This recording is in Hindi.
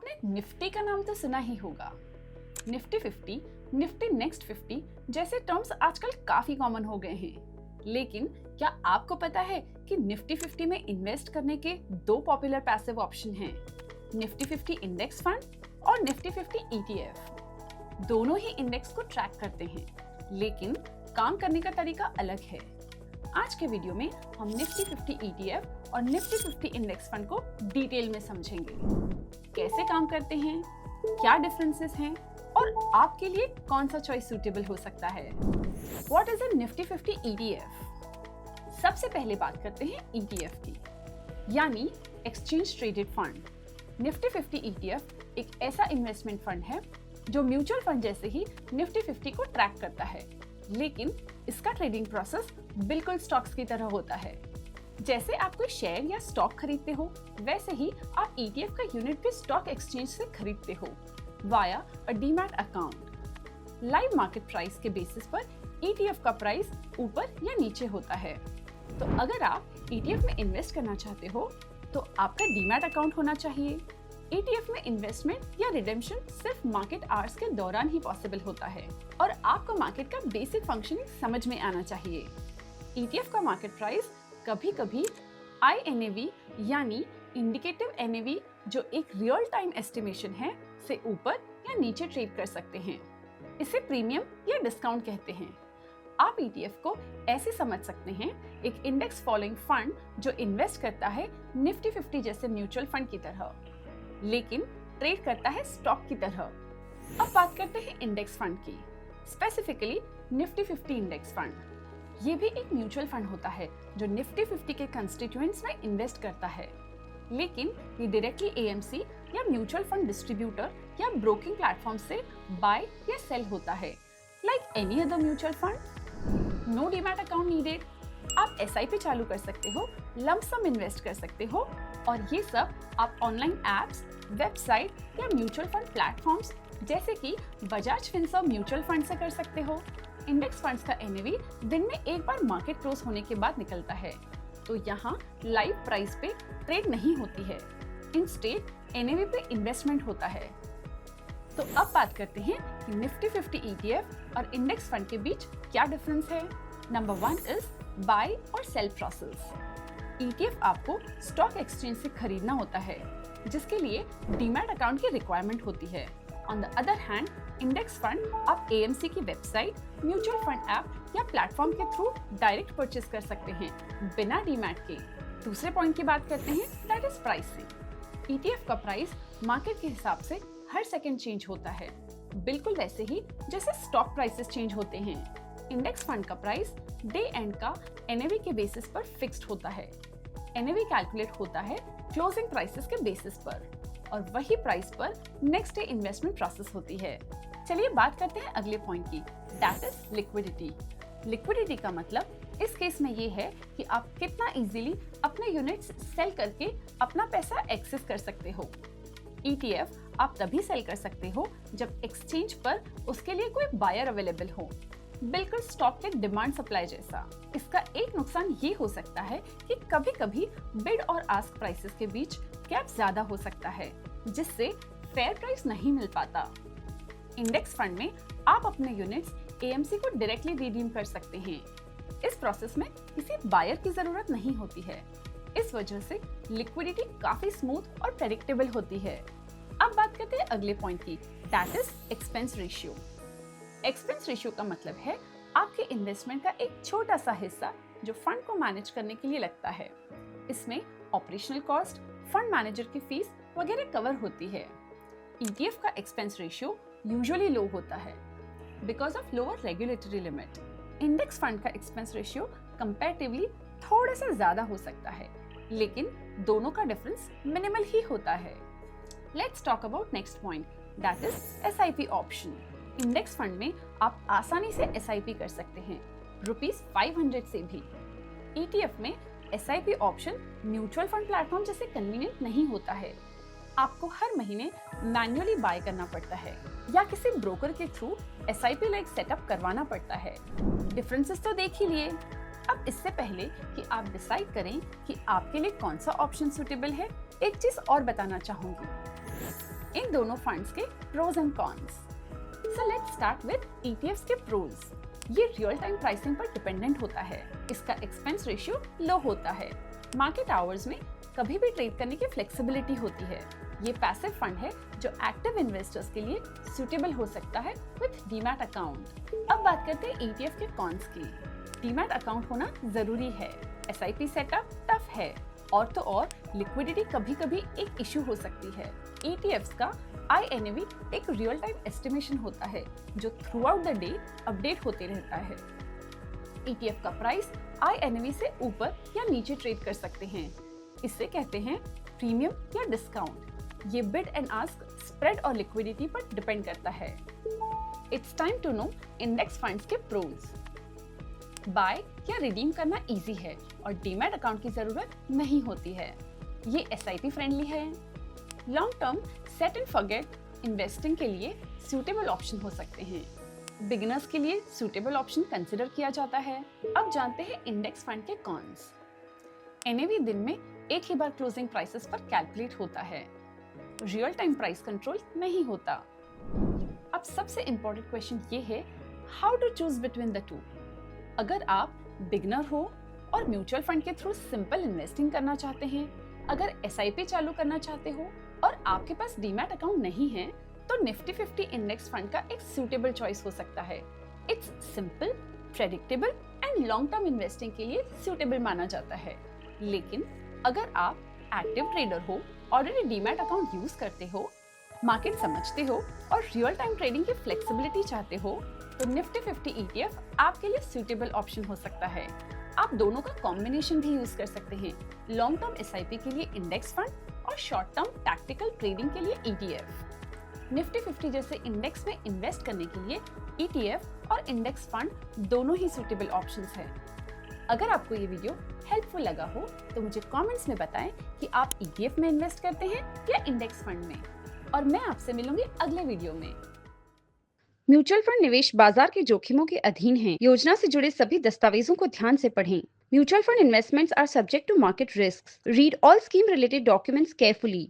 आपने निफ्टी का नाम तो सुना ही होगा। निफ्टी 50, निफ्टी नेक्स्ट 50 जैसे टर्म्स आजकल काफी कॉमन हो गए हैं। लेकिन क्या आपको पता है कि निफ्टी 50 में इन्वेस्ट करने के दो पॉपुलर पैसिव ऑप्शन हैं, निफ्टी 50 इंडेक्स फंड और निफ्टी 50 ETF। दोनों ही इंडेक्स को ट्रैक करते हैं, लेकिन काम करने का तरीका अलग है। आज के वीडियो में हम निफ्टी 50 ETF और निफ्टी 50 इंडेक्स फंड को डिटेल में समझेंगे। कैसे काम करते हैं, क्या डिफरेंसेस हैं और आपके लिए कौन सा चॉइस सूटेबल हो सकता है। What is a Nifty 50 ETF? सबसे पहले बात करते हैं ETF की, यानी exchange traded fund. Nifty 50 ETF एक ऐसा इन्वेस्टमेंट फंड है जो म्यूचुअल फंड जैसे ही निफ्टी 50 को ट्रैक करता है, लेकिन इसका ट्रेडिंग प्रोसेस बिल्कुल स्टॉक्स की तरह होता है। जैसे आप कोई शेयर या स्टॉक खरीदते हो, वैसे ही आप ETF का यूनिट भी स्टॉक एक्सचेंज से खरीदते हो via a demat account. Live market price के बेसिस पर ETF का प्राइस ऊपर या नीचे होता है। तो अगर आप ETF में इन्वेस्ट करना चाहते हो तो आपका डीमैट अकाउंट होना चाहिए। ETF में इन्वेस्टमेंट या रिडेम्पशन सिर्फ मार्केट आवर्स के दौरान ही पॉसिबल होता है और आपको मार्केट का बेसिक फंक्शनिंग समझ में आना चाहिए। ETF का मार्केट प्राइस कभी-कभी INAV यानी इंडिकेटिव NAV जो एक रियल टाइम एस्टिमेशन है से ऊपर या नीचे ट्रेड कर सकते हैं। इसे प्रीमियम या डिस्काउंट कहते हैं। आप ETF को ऐसे समझ सकते हैं, एक इंडेक्स फॉलोइंग फंड जो इन्वेस्ट करता है निफ्टी 50 जैसे म्यूचुअल फंड की तरह, लेकिन ट्रेड करता है स्टॉक की तरह। अब बात करते हैं इंडेक्स फंड की, स्पेसिफिकली निफ्टी 50 इंडेक्स फंड। ये भी एक म्यूचुअल फंड होता है जो निफ्टी 50 के कंस्टिट्यूएंट्स में इन्वेस्ट करता है, लेकिन ये डायरेक्टली AMC या म्यूचुअल फंड डिस्ट्रीब्यूटर या ब्रोकिंग प्लेटफॉर्म से बाय या सेल होता है, like any other mutual fund. No demat account needed. आप SIP चालू कर सकते हो, लंप सम इन्वेस्ट कर सकते हो और ये सब आप ऑनलाइन एप्स, वेबसाइट या म्यूचुअल फंड प्लेटफॉर्म्स जैसे कि बजाज फिनसर्व म्यूचुअल फंड से कर सकते हो। इंडेक्स फंड्स का NAV दिन में एक बार मार्केट क्लोज होने के बाद निकलता है, तो यहाँ लाइव प्राइस पे ट्रेड नहीं होती है, इंस्टेड NAV पे इन्वेस्टमेंट होता है। तो अब बात करते हैं कि निफ्टी 50 ETF और इंडेक्स फंड के बीच क्या डिफरेंस है। नंबर 1 इज बाय और सेल प्रोसेस। ETF आपको स्टॉक एक्सचेंज से खरीदना होता है, जिसके लिए डीमैट अकाउंट की रिक्वायरमेंट होती है। On the other hand, index fund आप AMC की वेबसाइट, म्यूचुअल फंड ऐप या प्लेटफॉर्म के थ्रू डायरेक्ट परचेज कर सकते हैं बिना डीमैट के। दूसरे पॉइंट की बात करते हैं, दैट इज प्राइसिंग। ETF का प्राइस मार्केट के हिसाब से हर सेकंड चेंज होता है, बिल्कुल वैसे ही जैसे स्टॉक प्राइसेस चेंज होते हैं। इंडेक्स फंड का प्राइस डे एंड का NAV के बेसिस पर फिक्स्ड होता है। NAV कैलकुलेट होता है क्लोजिंग प्राइसेस के बेसिस पर और वही प्राइस पर नेक्स्ट डे इन्वेस्टमेंट प्रोसेस होती है। चलिए बात करते हैं अगले पॉइंट की, दैट इज लिक्विडिटी। लिक्विडिटी का मतलब इस केस में ये है कि आप कितना इजीली अपने यूनिट्स सेल करके अपना पैसा एक्सेस कर सकते हो। ETF आप तभी सेल कर सकते हो जब एक्सचेंज पर उसके लिए कोई बायर अवेलेबल हो, बिल्कुल स्टॉक के डिमांड सप्लाई जैसा। इसका एक नुकसान ये हो सकता है कि कभी-कभी बिड और आस्क प्राइसेस के बीच गैप ज्यादा हो सकता है, जिससे फेयर प्राइस नहीं मिल पाता। इंडेक्स फंड में आप अपने यूनिट्स AMC को डायरेक्टली रिडीम कर सकते हैं। इस प्रोसेस में किसी बायर की जरूरत नहीं होती है। इस वजह से लिक्विडिटी काफी स्मूथ और प्रेडिक्टेबल होती है। अब बात करते हैं अगले पॉइंट की, that is expense ratio. Expense ratio का मतलब है आपके इन्वेस्टमेंट का एक छोटा सा हिस्सा जो फंड को मैनेज करने के लिए लगता है। इसमें ऑपरेशनल कॉस्ट, फंड मैनेजर की फीस वगैरह कवर होती है। ETF का एक्सपेंस रेशियो यूजुअली लो होता है because of lower regulatory limit. Index fund का एक्सपेंस रेशियो कंपैरेटिवली थोड़ा सा ज्यादा हो सकता है, लेकिन दोनों का डिफरेंस मिनिमल ही होता है। Let's talk about next point, that is SIP option. Index fund में आप आसानी से SIP कर सकते हैं, ₹500 से भी। ETF में SIP option mutual fund platform जैसे कन्वीनियंट नहीं होता है। आपको हर महीने मैन्युअली बाय करना पड़ता है या किसी ब्रोकर के थ्रू SIP लाइक सेटअप करवाना पड़ता है। डिफरेंसेस तो देख ही लिए। अब इससे पहले कि आप डिसाइड करें कि आपके लिए कौन सा ऑप्शन सुटेबल है, एक चीज और बताना चाहूंगी। इन दोनों फंड्स के pros and cons. So let's start with ETFs के प्रोज। ये रियल टाइम प्राइसिंग पर डिपेंडेंट होता है। इसका एक्सपेंस रेशियो लो होता है। मार्केट आवर्स में कभी भी ट्रेड करने की फ्लेक्सिबिलिटी होती है। ये पैसिव फंड है जो एक्टिव इन्वेस्टर्स के लिए सूटेबल हो सकता है विद डीमैट अकाउंट। अब बात करते हैं ETF के कॉन्स की। डीमैट अकाउंट होना जरूरी है। SIP सेटअप टफ है और तो और लिक्विडिटी कभी कभी एक इशू हो सकती है। ETFs का INAV एक रियल टाइम एस्टिमेशन होता है जो through out the day update होते रहता है। ETF का प्राइस INAV से ऊपर या नीचे ट्रेड कर सकते हैं। इसे कहते हैं प्रीमियम या डिस्काउंट। ये बिड एंड आस्क स्प्रेड और लिक्विडिटी पर डिपेंड करता है। It's time to know index funds के प्रोज। बाय या रिडीम करना इजी है और डीमैट अकाउंट की जरूरत नहीं होती है। ये SIP फ्रेंडली है। Long term set and forget investing के लिए सूटेबल ऑप्शन हो सकते हैं। बिगिनर्स के लिए सूटेबल ऑप्शन कंसिडर किया जाता है। अब जानते हैं इंडेक्स फंड के कॉन्स। NAV दिन में एक ही बार क्लोजिंग प्राइसेस पर कैलकुलेट होता है। रियल टाइम प्राइस कंट्रोल नहीं होता। अब सबसे इम्पोर्टेंट क्वेश्चन ये है, how to choose between the two. अगर आप बिगनर हो और म्यूचुअल फंड के थ्रू सिंपल इन्वेस्टिंग करना चाहते हैं, अगर SIP चालू करना चाहते हो और आपके पास डीमैट अकाउंट नहीं है, तो निफ्टी 50 इंडेक्स फंड का एक सूटेबल चॉइस हो सकता है। It's simple, predictable and long term investing के लिए सूटेबल माना जाता है। लेकिन अगर आप एक्टिव ट्रेडर हो, ऑलरेडी डीमैट अकाउंट यूज करते हो, मार्केट समझते हो और रियल टाइम ट्रेडिंग की फ्लेक्सिबिलिटी चाहते हो, तो निफ्टी 50 ETF आपके लिए सूटेबल ऑप्शन हो सकता है। आप दोनों का कॉम्बिनेशन भी यूज कर सकते हैं। लॉन्ग टर्म SIP के लिए इंडेक्स फंड और शॉर्ट टर्म टैक्टिकल ट्रेडिंग के लिए ETF। निफ्टी 50 जैसे इंडेक्स में इन्वेस्ट करने के लिए ETF और इंडेक्स फंड दोनों ही सूटेबल ऑप्शंस हैं। अगर आपको ये वीडियो हेल्पफुल लगा हो तो मुझे कमेंट्स में बताएं कि आप ETF में इन्वेस्ट करते हैं या इंडेक्स फंड में, और मैं आपसे मिलूंगी अगले वीडियो में। म्यूचुअल फंड निवेश बाजार के जोखिमों के अधीन है। योजना से जुड़े सभी दस्तावेजों को ध्यान से पढ़ें। Mutual fund investments are subject to market risks. Read all scheme related documents carefully.